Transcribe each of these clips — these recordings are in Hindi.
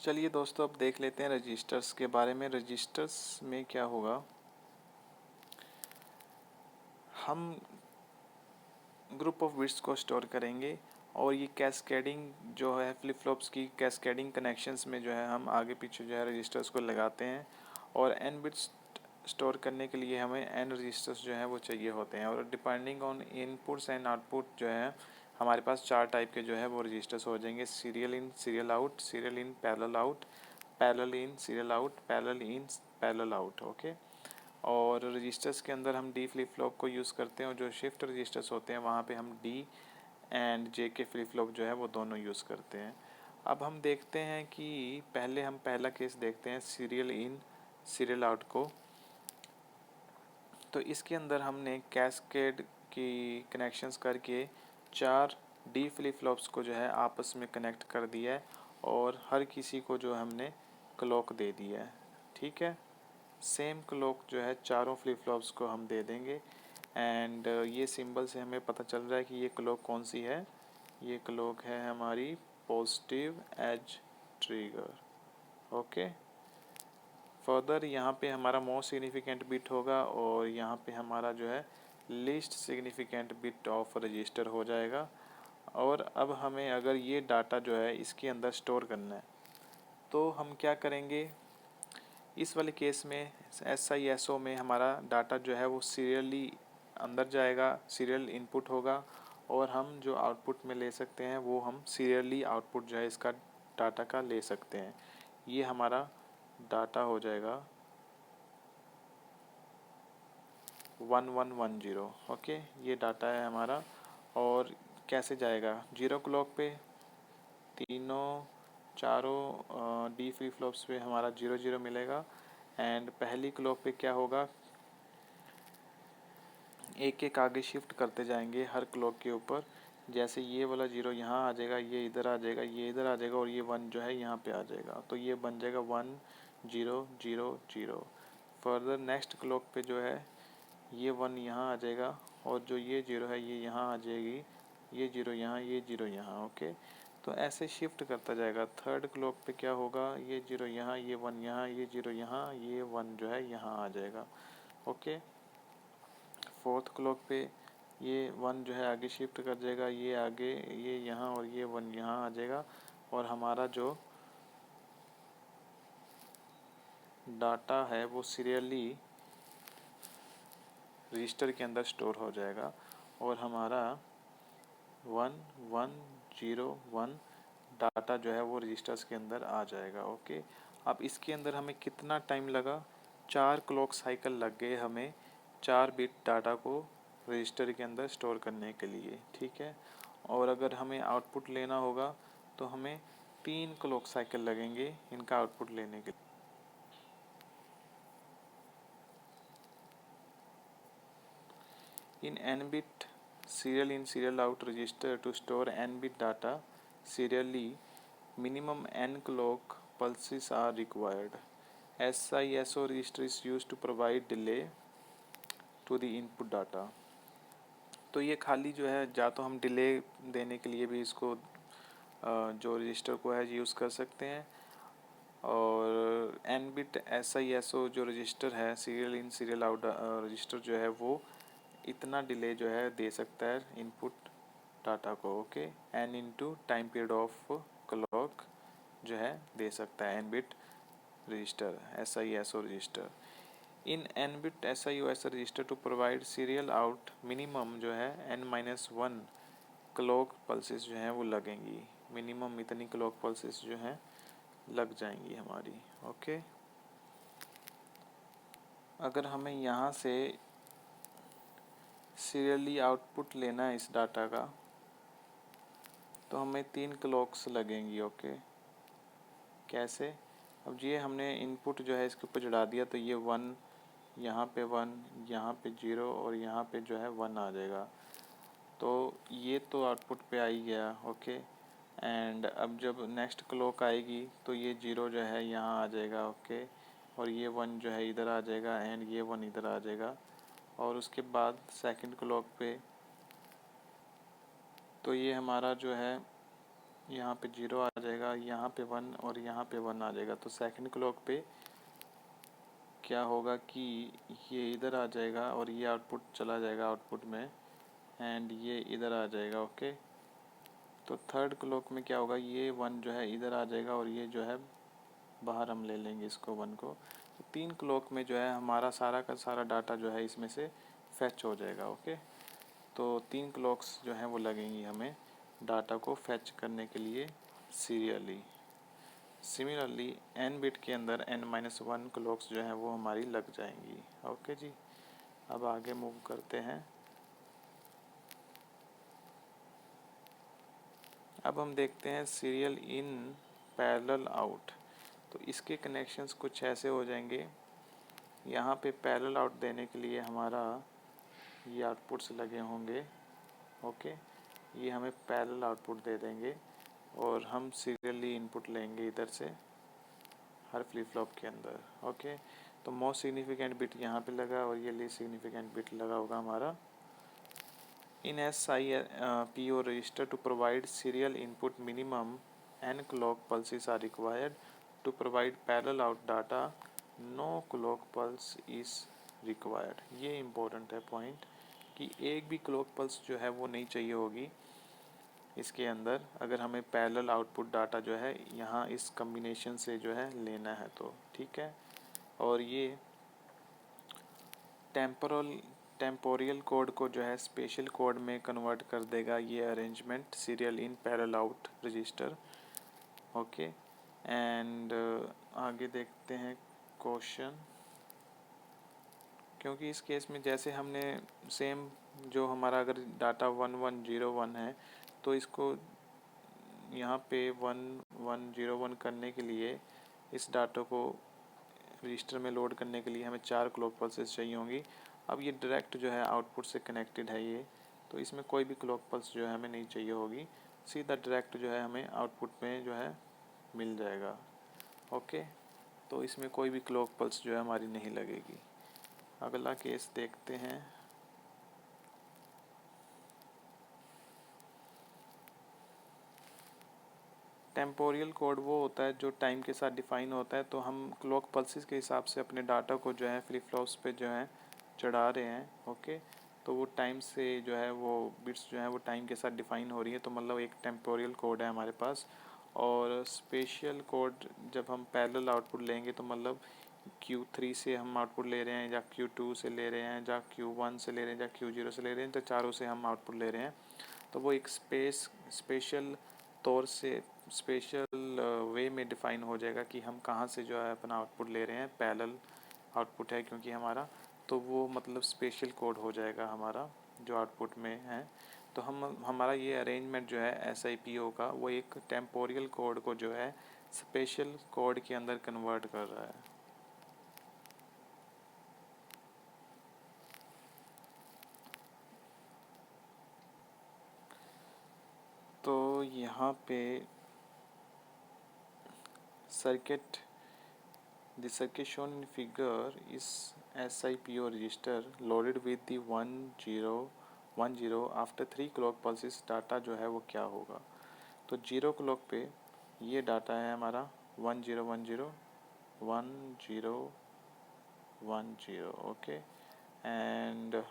चलिए दोस्तों, अब देख लेते हैं रजिस्टर्स के बारे में। रजिस्टर्स में क्या होगा, हम ग्रुप ऑफ बिट्स को स्टोर करेंगे और ये कैस्केडिंग जो है फ्लिप फ्लॉप्स की कैस्केडिंग कनेक्शंस में जो है हम आगे पीछे जो है रजिस्टर्स को लगाते हैं। और एन बिट्स स्टोर करने के लिए हमें एन रजिस्टर्स जो है वो चाहिए होते हैं। और depending on inputs and output जो है हमारे पास 4 टाइप के जो है वो रजिस्टर्स हो जाएंगे। Serial in, serial out, serial in parallel out, parallel in serial out, parallel in parallel out. Okay. और रजिस्टर्स के अंदर हम डी फ्लिप फ्लॉप को यूज़ करते हैं और जो शिफ्ट रजिस्टर्स होते हैं वहाँ पे हम डी एंड जे के फ्लिप फ्लॉप जो है वो दोनों यूज़ करते हैं। अब हम देखते हैं कि पहले हम पहला केस देखते हैं सीरियल इन सीरियल आउट को। तो इसके अंदर हमने कैस्केड की कनेक्शंस करके 4 डी फ्लिप फ्लॉप्स को जो है आपस में कनेक्ट कर दिया है और हर किसी को जो हमने क्लॉक दे दिया है। ठीक है, सेम क्लॉक जो है चारों फ्लिप फ्लॉप्स को हम दे देंगे। एंड ये सिंबल से हमें पता चल रहा है कि ये क्लॉक कौन सी है। ये क्लॉक है हमारी positive edge trigger. Okay. Further यहाँ पे हमारा मोस्ट सिग्निफिकेंट बिट होगा और यहाँ पे हमारा जो है least significant bit of register हो जाएगा। और अब हमें अगर ये डाटा जो है इसके अंदर स्टोर करना है तो हम क्या करेंगे, इस वाले केस में SISO में हमारा डाटा जो है वो सीरियली अंदर जाएगा, सीरियल इनपुट होगा और हम जो आउटपुट में ले सकते हैं वो हम सीरियली आउटपुट जो है इसका डाटा का ले सकते हैं। ये हमारा डाटा हो जाएगा 1110। ओके, ये डाटा है हमारा। और कैसे जाएगा, 0 क्लॉक पे तीनों चारों डी फ्लिप फ्लॉप्स पे हमारा 0 0 मिलेगा। एंड पहली क्लॉक पे क्या होगा, एक एक आगे शिफ्ट करते जाएंगे हर क्लॉक के ऊपर। जैसे ये वाला 0 यहाँ आ जाएगा, ये इधर आ जाएगा, ये इधर आ जाएगा और ये 1 जो है यहाँ पे आ जाएगा। तो ये बन जाएगा 1 0 0 0। फर्दर नेक्स्ट क्लॉक पे जो है ये 1 यहाँ आ जाएगा और जो ये 0 है ये यहाँ आ जाएगी, ये 0 यहाँ, ये 0 यहाँ। ओके, तो ऐसे शिफ्ट करता जाएगा। थर्ड क्लॉक पे क्या होगा, ये 0 यहाँ, ये 1 यहाँ, ये 0 यहाँ, ये 1 जो है यहाँ आ जाएगा। ओके। फोर्थ क्लॉक पे ये 1 जो है आगे शिफ्ट कर जाएगा, ये आगे, ये यहाँ और ये 1 यहाँ आ जाएगा और हमारा जो डाटा है वो सीरियली रजिस्टर के अंदर स्टोर हो जाएगा और हमारा 1101 डाटा जो है वो रजिस्टर्स के अंदर आ जाएगा। ओके। अब इसके अंदर हमें कितना टाइम लगा, 4 क्लॉक साइकिल लग गए हमें 4 बिट डाटा को रजिस्टर के अंदर स्टोर करने के लिए। ठीक है, और अगर हमें आउटपुट लेना होगा तो हमें 3 क्लॉक साइकिल लगेंगे इनका आउटपुट लेने के लिए। In n-bit serial in serial out register to store n-bit data serially, minimum n clock pulses are required. SISO register is used to provide delay to the input data. तो ये खाली जो है या तो हम डिले देने के लिए भी इसको जो रजिस्टर को है यूज़ कर सकते हैं। और एन बिट SISO जो रजिस्टर है serial in serial out register जो है वो इतना डिले जो है दे सकता है इनपुट डाटा को। Okay, n into time period of clock जो है दे सकता है n bit register SISO register. In n bit SIOS register to provide serial out minimum जो है n-1 क्लॉक पल्सेस जो हैं वो लगेंगी। मिनिमम इतनी क्लॉक पल्सेस जो हैं लग जाएंगी हमारी। ओके, अगर हमें यहाँ से सीरियली आउटपुट लेना है इस डाटा का तो हमें 3 क्लॉक्स लगेंगी। ओके, कैसे, अब ये हमने इनपुट जो है इसके ऊपर चढ़ा दिया तो ये 1 यहाँ पे 1, यहाँ पे 0 और यहाँ पे जो है 1 आ जाएगा। तो ये तो आउटपुट पे आ ही गया। ओके, एंड अब जब नेक्स्ट क्लॉक आएगी तो ये 0 जो है यहाँ आ जाएगा। ओके, और ये 1 जो है इधर आ जाएगा एंड ये 1 इधर आ जाएगा। और उसके बाद सेकंड क्लॉक पे तो ये हमारा जो है यहाँ पे 0 आ जाएगा, यहाँ पे 1 और यहाँ पे 1 आ जाएगा। तो सेकंड क्लॉक पे क्या होगा कि ये इधर आ जाएगा और ये आउटपुट चला जाएगा आउटपुट में, एंड ये इधर आ जाएगा। ओके, तो थर्ड क्लॉक में क्या होगा, ये 1 जो है इधर आ जाएगा और ये जो है बाहर हम ले लेंगे इसको 1 को। तो 3 क्लॉक में जो है हमारा सारा का सारा डाटा जो है इसमें से फैच हो जाएगा। ओके, तो 3 क्लॉक्स जो हैं वो लगेंगी हमें डाटा को फैच करने के लिए सीरियली। सिमिलरली n बिट के अंदर n-1 क्लॉक्स जो हैं वो हमारी लग जाएंगी। ओके जी, अब आगे मूव करते हैं। अब हम देखते हैं सीरियल इन पैरेलल आउट। तो इसके कनेक्शंस कुछ ऐसे हो जाएंगे। यहाँ पे पैरेलल आउट देने के लिए हमारा ये आउटपुट्स लगे होंगे। ओके, ये हमें पैरेलल आउटपुट दे देंगे और हम सीरियली इनपुट लेंगे इधर से हर फ्लिप फ्लॉप के अंदर। ओके, तो मोस्ट सिग्निफिकेंट बिट यहाँ पे लगा और ये लीस्ट सिग्निफिकेंट बिट लगा होगा हमारा। इन SIPO register to provide serial input minimum n clock pulses are required to provide parallel out data, no clock pulse is required। ये इम्पोर्टेंट है पॉइंट कि एक भी क्लॉक पल्स जो है वो नहीं चाहिए होगी इसके अंदर, अगर हमें पैरेलल आउटपुट डाटा जो है यहाँ इस कम्बिनेशन से जो है लेना है तो ठीक है। और ये टेम्पोरियल कोड को जो है स्पेशल कोड में कन्वर्ट कर देगा ये arrangement serial in parallel out register. Okay, and आगे देखते हैं क्वेश्चन। क्योंकि इस केस में जैसे हमने सेम जो हमारा अगर डाटा 1101 है तो इसको यहाँ पे 1101 करने के लिए इस डाटा को रजिस्टर में लोड करने के लिए हमें 4 क्लॉक पल्सेस चाहिए होंगी। अब ये डायरेक्ट जो है आउटपुट से कनेक्टेड है ये, तो इसमें कोई भी क्लॉक पल्स जो है हमें नहीं चाहिए होगी, सीधा डायरेक्ट जो है हमें आउटपुट में जो है मिल जाएगा। ओके, तो इसमें कोई भी क्लॉक पल्स जो है हमारी नहीं लगेगी। अगला केस देखते हैं। टेम्पोरियल कोड वो होता है जो टाइम के साथ डिफाइन होता है, तो हम क्लॉक पल्सेस के हिसाब से अपने डाटा को जो है फ्लिप फ्लॉप्स पे जो है चढ़ा रहे हैं। ओके, तो वो टाइम से जो है वो बिट्स जो है वो टाइम के साथ डिफाइन हो रही है, तो मतलब एक टेम्पोरियल कोड है हमारे पास। और स्पेशल कोड जब हम पैरेलल आउटपुट लेंगे तो मतलब Q3 से हम आउटपुट ले रहे हैं या Q2 से ले रहे हैं या Q1 से ले रहे हैं या Q0 से ले रहे हैं, तो चारों से हम आउटपुट ले रहे हैं, तो वो एक स्पेशल तौर से स्पेशल वे में डिफ़ाइन हो जाएगा कि हम कहाँ से जो है अपना आउटपुट ले रहे हैं। पैरेलल आउटपुट है क्योंकि हमारा, तो वो मतलब स्पेशल कोड हो जाएगा हमारा जो आउटपुट में है। तो हमारा ये अरेंजमेंट जो है SIPO का वो एक टेम्पोरियल कोड को जो है स्पेशल कोड के अंदर कन्वर्ट कर रहा है। तो यहाँ पे circuit the circuit shown in figure is SIPO register loaded with the 1010 after 3 clock pulses। Data जो है वो क्या होगा, तो 0 क्लॉक पे ये डाटा है हमारा 1010 1010। Okay, and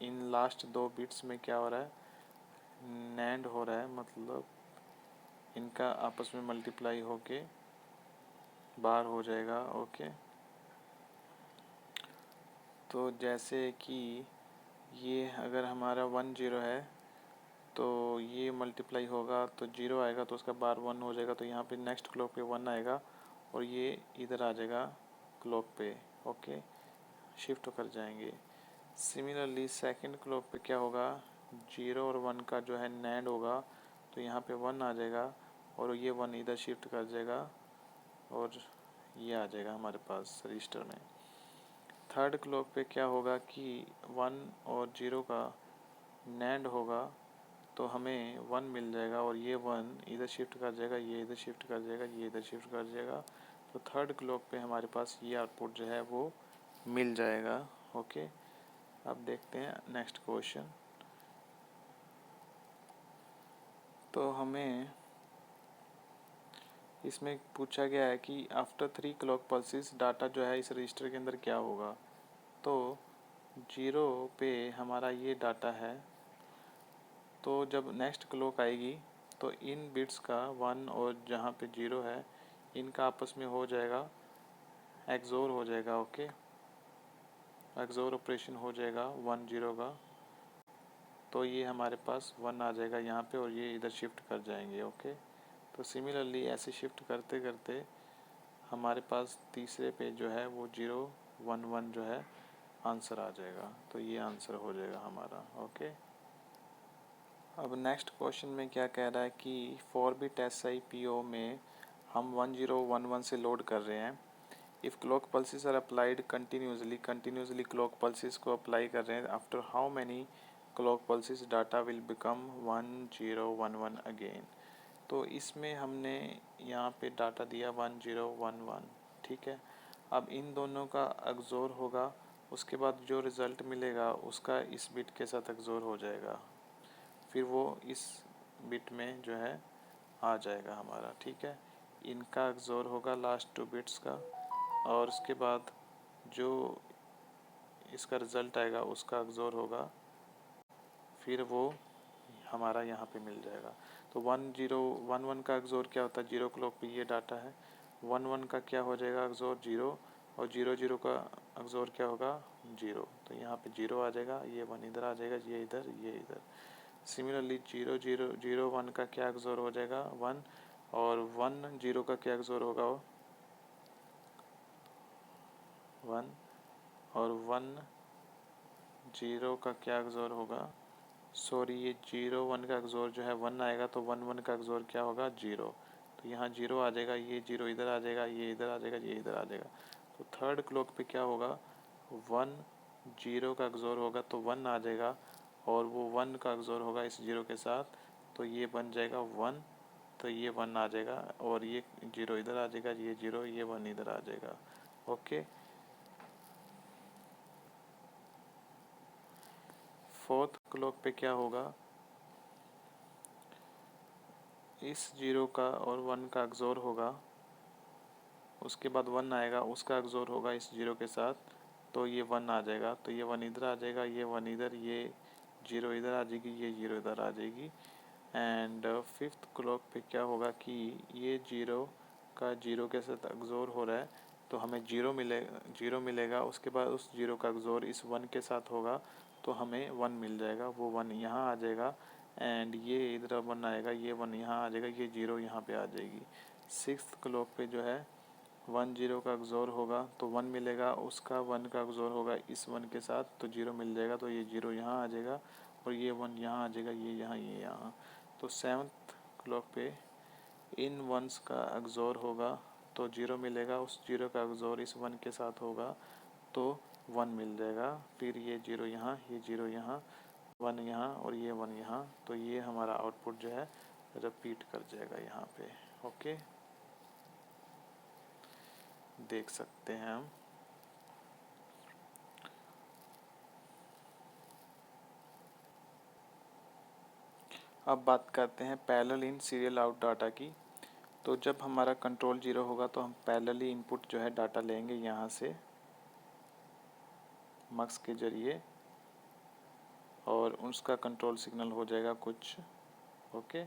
in last 2 bits में क्या हो रहा है, नैंड हो रहा है, मतलब इनका आपस में मल्टीप्लाई होके बार हो जाएगा। ओके, तो जैसे कि ये अगर हमारा 10 है तो ये मल्टीप्लाई होगा तो 0 आएगा, तो उसका बार 1 हो जाएगा, तो यहाँ पे नेक्स्ट क्लॉक पे 1 आएगा और ये इधर आ जाएगा क्लॉक पे। ओके, शिफ्ट कर जाएंगे। सिमिलरली सेकंड क्लॉक पे क्या होगा, 0 और 1 का जो है नैंड होगा, तो यहाँ पे 1 आ जाएगा और ये 1 इधर शिफ्ट कर जाएगा और ये आ जाएगा हमारे पास रजिस्टर में। थर्ड क्लॉक पे क्या होगा कि 1 और 0 का नैंड होगा, तो हमें 1 मिल जाएगा और ये 1 इधर शिफ्ट कर जाएगा, ये इधर शिफ्ट कर जाएगा, ये इधर शिफ्ट कर जाएगा, तो थर्ड क्लॉक पे हमारे पास ये आउटपुट जो है वो मिल जाएगा। ओके, अब देखते हैं नेक्स्ट क्वेश्चन। तो हमें इसमें पूछा गया है कि आफ्टर 3 क्लॉक पल्सेस डाटा जो है इस रजिस्टर के अंदर क्या होगा। तो 0 पे हमारा ये डाटा है, तो जब नेक्स्ट क्लॉक आएगी तो इन बिट्स का 1 और जहाँ पे 0 है इनका आपस में हो जाएगा, एक्सोर हो जाएगा। ओके, एक्सोर ऑपरेशन हो जाएगा 1 0 का, तो ये हमारे पास 1 आ जाएगा यहाँ पे और ये इधर शिफ्ट कर जाएंगे। ओके, तो सिमिलरली ऐसे शिफ्ट करते करते हमारे पास तीसरे पे जो है वो 0 1 1 जो है आंसर आ जाएगा, तो ये आंसर हो जाएगा हमारा। ओके, अब नेक्स्ट क्वेश्चन में क्या कह रहा है कि 4 बिट SIPO में हम 1011 से लोड कर रहे हैं। If clock pulses are applied continuously clock pulses को अप्लाई कर रहे हैं, after how many clock pulses data will become 1011 again. तो इसमें हमने यहाँ पे डाटा दिया 1011, ठीक है। अब इन दोनों का एक्सोर होगा, उसके बाद जो रिज़ल्ट मिलेगा उसका इस बिट के साथ एक्सोर हो जाएगा, फिर वो इस बिट में जो है आ जाएगा हमारा, ठीक है। इनका एक्सोर होगा लास्ट 2 बिट्स का, और उसके बाद जो इसका रिज़ल्ट आएगा उसका एक्सोर होगा, फिर वो हमारा यहाँ पे मिल जाएगा। तो 1011 का एक्सोर क्या होता है, 0 क्लॉक पे ये डाटा है, 11 का क्या हो जाएगा एक्सोर 0, और 00 का एक्सोर क्या होगा 0, तो यहाँ पे 0 आ जाएगा, ये 1 इधर आ जाएगा, ये इधर ये इधर। सिमिलरली 0 का क्या एक्सोर हो जाएगा 1, और 1 0 का क्या एक्सोर होगा 1, और 1 0 का क्या एक्सोर होगा, सॉरी ये 0 1 का एक्सोर जो है 1 आएगा, तो 1 1 का एक्सोर क्या होगा 0, तो यहाँ 0 आ जाएगा, ये 0 इधर आ जाएगा, ये इधर आ जाएगा, ये इधर आ जाएगा। तो थर्ड क्लॉक पे क्या होगा 1 0 का एक्सोर होगा तो 1 आ जाएगा, और वो 1 का एक्सोर होगा इस 0 के साथ, तो ये बन जाएगा 1, तो ये 1 आ जाएगा, और ये 0 इधर आ जाएगा, ये 0 ये 1 इधर आ जाएगा। ओके, फोर्थ क्लॉक पे क्या होगा, इस 0 का और 1 का एक्सोर होगा, उसके बाद 1 आएगा, उसका एक्सोर होगा इस 0 के साथ, तो ये 1 आ जाएगा, तो ये 1 इधर आ जाएगा, ये 1 इधर, ये 0 इधर आ जाएगी, ये 0 इधर आ जाएगी। एंड फिफ्थ क्लॉक पे क्या होगा कि ये 0 का 0 के साथ एक्सोर हो रहा है, तो हमें 0 मिलेगा, उसके बाद उस 0 का एक्सोर इस 1 के साथ होगा, तो हमें 1 मिल जाएगा, वो 1 यहाँ आ जाएगा, एंड ये इधर 1 आएगा, ये 1 यहाँ आ जाएगा, ये 0 यहाँ पे आ जाएगी। सिक्स्थ क्लॉक पे जो है 1 0 का एक्सोर होगा, तो 1 मिलेगा, उसका 1 का एक्सोर होगा इस 1 के साथ, तो 0 मिल जाएगा, तो ये 0 यहाँ आ जाएगा, और ये 1 यहाँ आ जाएगा, ये यहाँ ये यहाँ। तो सेवन्थ क्लॉक पे इन 1s का एक्सोर होगा, तो 0 मिलेगा, उस 0 का एक्सोर इस 1 के साथ होगा, तो 1 मिल जाएगा, फिर ये 0 यहाँ, ये 0 यहाँ, 1 यहाँ, और ये 1 यहाँ, तो ये हमारा आउटपुट जो है रिपीट कर जाएगा यहाँ पे। ओके, देख सकते हैं हम। अब बात करते हैं parallel in serial out data की। तो जब हमारा कंट्रोल 0 होगा तो हम पैरेलली इनपुट जो है डाटा लेंगे यहाँ से मक्स के ज़रिए, और उसका कंट्रोल सिग्नल हो जाएगा कुछ। ओके,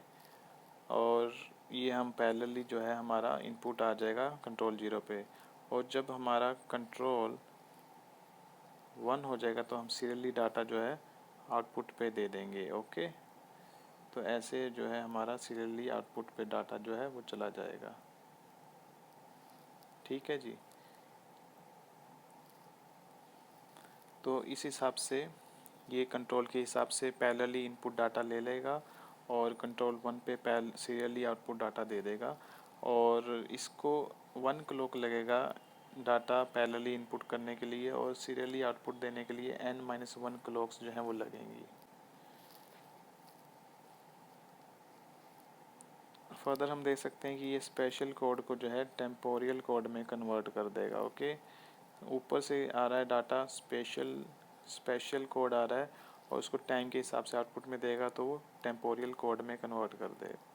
और ये हम पैरेलली जो है हमारा इनपुट आ जाएगा कंट्रोल 0 पे, और जब हमारा कंट्रोल 1 हो जाएगा तो हम सीरियली डाटा जो है आउटपुट पे दे देंगे। ओके, तो ऐसे जो है हमारा सीरियली आउटपुट पे डाटा जो है वो चला जाएगा। ठीक है जी, तो इस हिसाब से ये कंट्रोल के हिसाब से पैरेलली इनपुट डाटा ले लेगा, और कंट्रोल 1 पे सीरियली आउटपुट डाटा दे देगा, और इसको 1 क्लॉक लगेगा डाटा पैरेलली इनपुट करने के लिए, और सीरियली आउटपुट देने के लिए n-1 क्लॉक्स जो हैं वो लगेंगी। फर्दर हम देख सकते हैं कि ये स्पेशल कोड को जो है टेम्पोरियल कोड में कन्वर्ट कर देगा। ओके, ऊपर से आ रहा है डाटा स्पेशल कोड आ रहा है, और उसको टाइम के हिसाब से आउटपुट में देगा तो वो टेम्पोरियल कोड में कन्वर्ट कर देगा।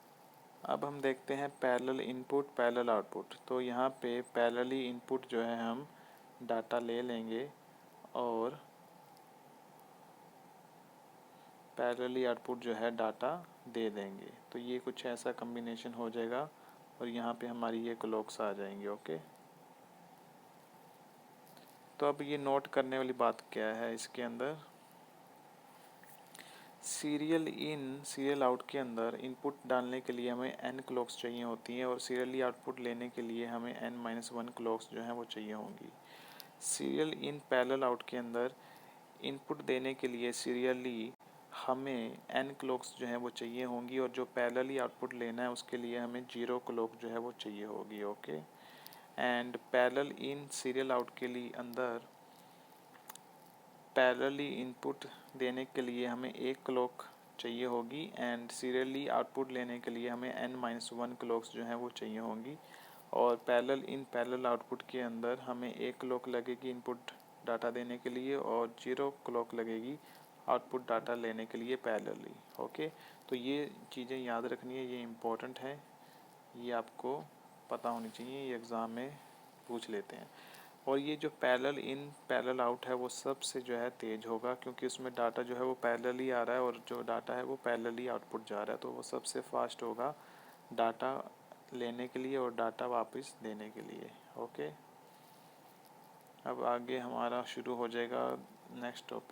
अब हम देखते हैं पैरेलल इनपुट पैरेलल आउटपुट। तो यहाँ पे पैरेलली इनपुट जो है हम डाटा ले लेंगे और पैरेलली आउटपुट जो है डाटा दे देंगे। तो ये कुछ ऐसा कम्बिनेशन हो जाएगा और यहाँ पे हमारी ये क्लॉक्स आ जाएंगी। ओके, तो अब ये नोट करने वाली बात क्या है इसके अंदर, सीरियल इन सीरियल आउट के अंदर इनपुट डालने के लिए हमें n क्लॉक्स चाहिए होती हैं और सीरियली आउटपुट लेने के लिए हमें n-1 क्लॉक्स जो हैं वो चाहिए होंगी। सीरियल इन पैरेलल आउट के अंदर इनपुट देने के लिए सीरियली हमें n क्लॉक्स जो है वो चाहिए होंगी और जो पैरेलली आउटपुट लेना है उसके लिए हमें 0 क्लॉक जो है वो चाहिए होगी। Okay, and parallel in serial out के लिए अंदर पैरेलली इनपुट देने के लिए हमें 1 क्लॉक चाहिए होगी एंड सीरियली आउटपुट लेने के लिए हमें n-1 क्लॉक्स जो हैं वो चाहिए होंगी। और पैरेलल इन पैरेलल आउटपुट के अंदर हमें 1 क्लॉक लगेगी इनपुट डाटा देने के लिए और 0 क्लॉक लगेगी आउटपुट डाटा लेने के लिए पैरेलली। ओके, तो ये चीज़ें याद रखनी है, ये इम्पोर्टेंट है, ये आपको पता होनी चाहिए, ये एग्ज़ाम में पूछ लेते हैं। और ये जो पैरेलल इन पैरेलल आउट है वो सबसे जो है तेज़ होगा क्योंकि उसमें डाटा जो है वो पैरेलली आ रहा है और जो डाटा है वो पैरेलली आउटपुट जा रहा है, तो वो सबसे फास्ट होगा डाटा लेने के लिए और डाटा वापस देने के लिए। ओके, अब आगे हमारा शुरू हो जाएगा नेक्स्ट टॉपिक।